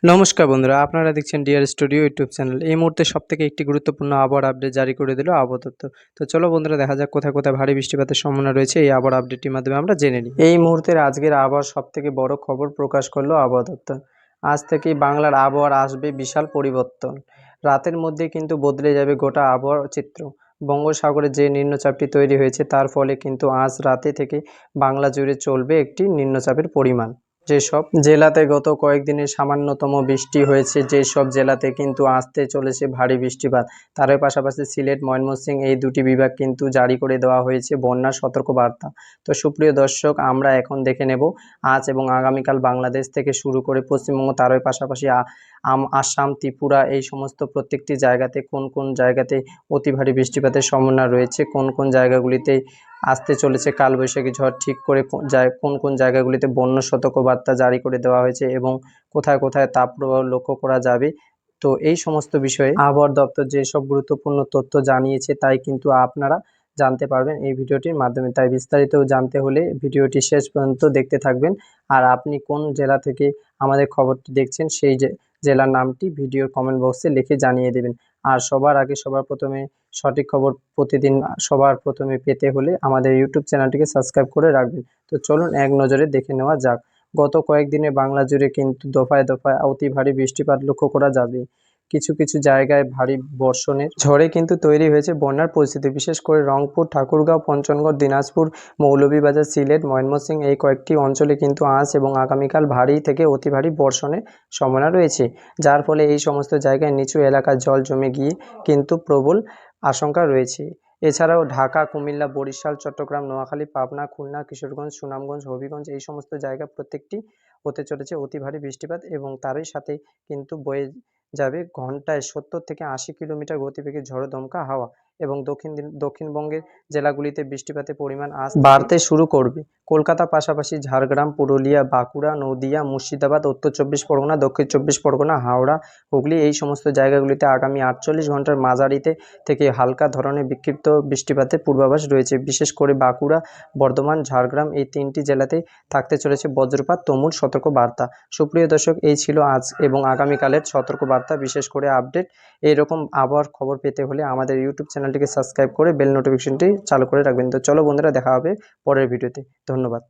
নমস্কার বন্ধুরা, আপনারা দেখছেন ডিয়ার স্টুডিও ইউটিউব চ্যানেল। এই মুহূর্তে সবথেকে একটি গুরুত্বপূর্ণ আবহাওয়ার আপডেট জারি করে দিল আবহাওয়া দপ্তর। তো চলো বন্ধুরা, দেখা যাক কোথায় কোথায় ভারী বৃষ্টিপাতের সম্ভাবনা রয়েছে এই আবহাওয়ার আপডেটটির মাধ্যমে আমরা জেনে নিই। এই মুহূর্তের আজকের আবহাওয়ার সবথেকে বড় খবর প্রকাশ করলো আবহাওয়া দপ্তর। আজ থেকেই বাংলার আবহাওয়ার আসবে বিশাল পরিবর্তন। রাতের মধ্যে কিন্তু বদলে যাবে গোটা আবহাওয়ার চিত্র। বঙ্গোপসাগরে যে নিম্নচাপটি তৈরি হয়েছে তার ফলে কিন্তু আজ রাতে থেকে বাংলা জুড়ে চলবে একটি নিম্নচাপের পরিমাণ। যেসব জেলাতে গত কয়েকদিনে সামান্যতম বৃষ্টি হয়েছে, যেসব জেলাতে কিন্তু আসতে চলেছে ভারী বৃষ্টিপাত, তার পাশাপাশি সিলেট, ময়মনসিংহ এই দুটি বিভাগ কিন্তু জারি করে দেওয়া হয়েছে বন্যার সতর্কবার্তা। তো সুপ্রিয় দর্শক, আমরা এখন দেখে নেব আজ এবং আগামীকাল বাংলাদেশ থেকে শুরু করে পশ্চিমবঙ্গ, তারই পাশাপাশি আসাম, ত্রিপুরা এই সমস্ত প্রত্যেকটি জায়গাতে কোন কোন জায়গাতে অতি ভারী বৃষ্টিপাতের সম্ভাবনা রয়েছে, কোন কোন জায়গাগুলিতে আসতে চলেছে কালবৈশাখী ঝড়, ঠিক করে কোন কোন জায়গাগুলিতে বন্যা সতর্কবার্তা জারি করে দেওয়া হয়েছে এবং কোথায় কোথায় তাপপ্রবাহ লক্ষ্য করা যাবে। তো এই সমস্ত বিষয়ে আবহাওয়া দপ্তর যেসব গুরুত্বপূর্ণ তথ্য জানিয়েছে তাই কিন্তু আপনারা জানতে পারবেন এই ভিডিওটির মাধ্যমে। তাই বিস্তারিত জানতে হলে ভিডিওটি শেষ পর্যন্ত দেখতে থাকবেন। আর আপনি কোন জেলা থেকে আমাদের খবরটি দেখছেন সেই জেলার নামটি ভিডিওর কমেন্ট বক্সে লিখে জানিয়ে দেবেন। আর সবার আগে সবার প্রথমে সঠিক খবর প্রতিদিন সবার প্রথমে পেতে হলে আমাদের ইউটিউব চ্যানেলটিকে সাবস্ক্রাইব করে রাখবেন। তো চলুন এক নজরে দেখে নেওয়া যাক। গত কয়েকদিনে বাংলা জুড়ে কিন্তু দফায় দফায় অতি ভারী বৃষ্টিপাত লক্ষ্য করা যাবে। কিছু কিছু জায়গায় ভারী বর্ষণের ঝড়ে কিন্তু তৈরি হয়েছে বন্যার পরিস্থিতি। বিশেষ করে রংপুর, ঠাকুরগাঁও, পঞ্চগড়, দিনাজপুর, মৌলভীবাজার, সিলেট, ময়মনসিংহ এই কয়েকটি অঞ্চলে কিন্তু আজ এবং আগামীকাল ভারী থেকে অতি ভারী বর্ষণের সম্ভাবনা রয়েছে, যার ফলে এই সমস্ত জায়গায় নিচু এলাকায় জল জমে গিয়ে কিন্তু প্রবল আশঙ্কা রয়েছে। এছাড়াও ঢাকা, কুমিল্লা, বরিশাল, চট্টগ্রাম, নোয়াখালী, পাবনা, খুলনা, কিশোরগঞ্জ, সুনামগঞ্জ, হবিগঞ্জ এই সমস্ত জায়গা প্রত্যেকটি হতে চলেছে অতি ভারী বৃষ্টিপাত এবং তারই সাথে কিন্তু বয়ে যাবে ঘন্টায় 70 থেকে 80 কিলোমিটার গতিবেগে ঝড়ো দমকা হাওয়া এবং দক্ষিণবঙ্গের জেলাগুলিতে বৃষ্টিপাতের পরিমাণ আজ বাড়তে শুরু করবে। কলকাতার পাশাপাশি ঝাড়গ্রাম, পুরুলিয়া, বাঁকুড়া, নদিয়া, মুর্শিদাবাদ, উত্তর চব্বিশ পরগনা, দক্ষিণ চব্বিশ পরগনা, হাওড়া, হুগলি এই সমস্ত জায়গাগুলিতে আগামী 48 ঘন্টার মাঝারিতে থেকে হালকা ধরনের বিক্ষিপ্ত বৃষ্টিপাতের পূর্বাভাস রয়েছে। বিশেষ করে বাঁকুড়া, বর্ধমান, ঝাড়গ্রাম এই তিনটি জেলাতেই থাকতে চলেছে বজ্রপাত, তুমুল সতর্কবার্তা। সুপ্রিয় দর্শক, এই ছিল আজ এবং আগামীকালের সতর্কবার্তা, বিশেষ করে আপডেট। এইরকম আবহাওয়ার খবর পেতে হলে আমাদের ইউটিউব চ্যানেলটিকে সাবস্ক্রাইব করে বেল নোটিফিকেশনটি চালু করে রাখবেন। তো চলো বন্ধুরা, দেখা হবে পরের ভিডিওতে। ধন্যবাদ।